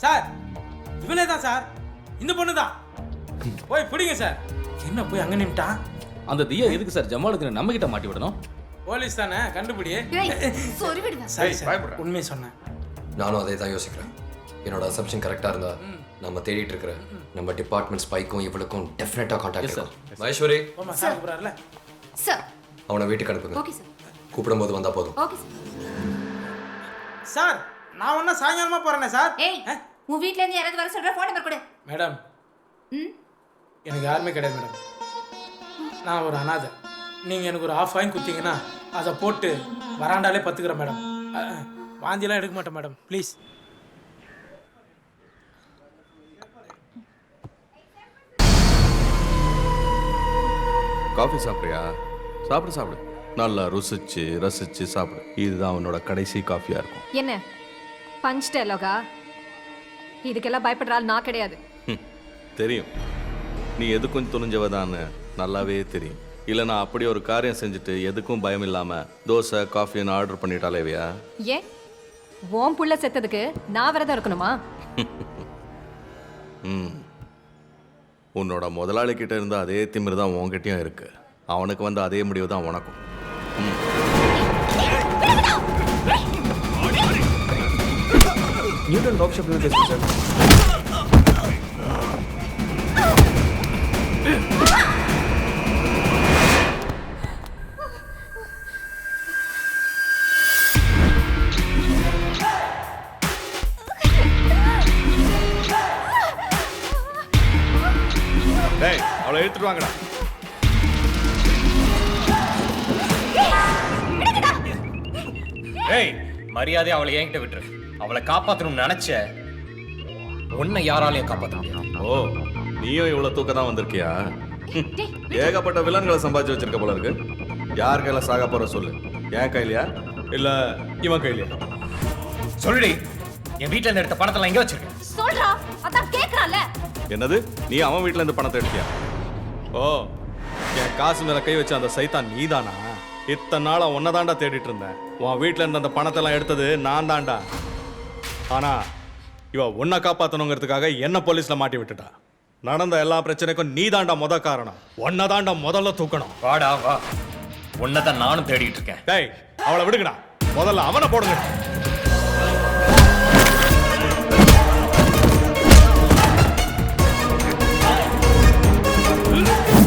Sir இவனே தான் sir, இந்த பொண்ணு தான். போய் பிடிங்க சார். என்ன போய் அங்க நின்ட்டான்? அந்த தியா எதுக்கு சார் ஜமாலுக்கு நம்ம கிட்ட மாட்டி விடணும்? போலீஸ் தானே, கண்டுபிடி. சரி சார், உண்மையை சொன்னேன். நானும் அதே தான் யோசிக்கிறேன். என்னோட அசம்ஷன் கரெக்டாக இருந்தா நம்ம தேடிட்டு இருக்கிற நம்ம டிபார்ட்மெண்ட் ஸ்பைக்கும் இவளுக்கும் டெஃபினட்டாக கான்டாக்ட் சார். மகேஸ்வரி சார் கூப்பிடுறாருல சார். அவனை வீட்டுக்கு அனுப்புங்க. Okay sir. கூப்பிடும்போது வந்தா போதும். Okay sir. சார் நான் ஒன்னா சாயங்காலமா போறேனே சார். ஏய், உன் வீட்ல இருந்து யாராவது வர சொல்ற, ஃபோன் நம்பர் கொடு. மேடம், எனக்கு யாருமே கிடையாது மேடம். நான் ஒரு அனாதை. நீங்க எனக்கு ஒரு ஆஃப் வாங்கி கொடுத்தீங்கன்னா அதை போட்டு வராண்டாலே பத்துக்கிறேன் மேடம். வாந்தியெல்லாம் எடுக்க மாட்டேன் மேடம், ப்ளீஸ். காஃபி சாப்பிட்றியா? சாப்பிடு சாப்பிடு. நல்லா ருசிச்சு ரசிச்சு சாப்பிடு. இதுதான் அவனோட கடைசி காஃபியா இருக்கும். என்ன பஞ்ச் டயலாகா? இதுக்கெல்லாம் பயப்படுற ஆள் நான் கிடையாது. தெரியும், நீ எதுக்கும் துணிஞ்சவதான்னு நல்லாவே தெரியும். இல்லை நான் அப்படி ஒரு காரியம் செஞ்சுட்டு எதுக்கும் பயம் இல்லாமல் தோசை காஃபின்னு ஆர்டர் பண்ணிட்டாலேவியா? ஏன் ஓம் புள்ள செத்ததுக்கு நான் விரதம் இருக்கணுமா? உன்னோட முதலாளி கிட்ட இருந்த அதே திமிரு தான் உன்கிட்டயும் இருக்கு. அவனுக்கு வந்து அதே முடிவு தான் உனக்கும். நியூட்டன் டாப் ஷாப்ல பேசுறேன் சார். டேய், அவளை எடுத்துட்டு வாங்கடா. ஏய், மரியாதை அவளை என்கிட்ட விட்டுரு. அவளை காப்பாற்றணும்னு நினைச்ச உன்னை யாராலையும் காப்பாற்ற முடியாது. ஓ, நீயும் இவ்வளவு தூக்க தான் வந்திருக்கியா? ஏகப்பட்ட வில்லன்களை சம்பாதிச்சு வச்சிருக்க போல இருக்கு. யார் கையில சாக போற சொல்லு. என் கையிலையா இல்ல இவன் கையிலையா? சொல்லுடி, என் வீட்டுல இருந்து எடுத்த பணத்தெல்லாம் எங்க வச்சிருக்க? சொல்றா, அதான் கேக்குறான்ல. என்னது, நீ அவன் வீட்டுல இருந்து பணத்தை எடுத்தியா? ஓ, என் காசு மேல கை வச்ச அந்த சைத்தான் நீதானா? இத்தனை நாளா உன்னை தாண்டா தேடிட்டு இருந்தேன். உன் வீட்டுல இருந்த அந்த பணத்தை எல்லாம் எடுத்தது நான் தாண்டா. ஆனா இவ உன்னை காப்பாத்தணுங்கிறதுக்காக என்ன போலீஸ்ல மாட்டி விட்டுட்டா. நடந்த எல்லா பிரச்சனைக்கும் நீ தாண்டா முத காரணம். உன்னை தாண்டா முதல்ல தூக்கணும். வாடா வா, உன்னை தான் நானும் தேடிட்டு இருக்கேன். டேய், அவளை விடுங்கடா. முதல்ல அவனை போடுங்க.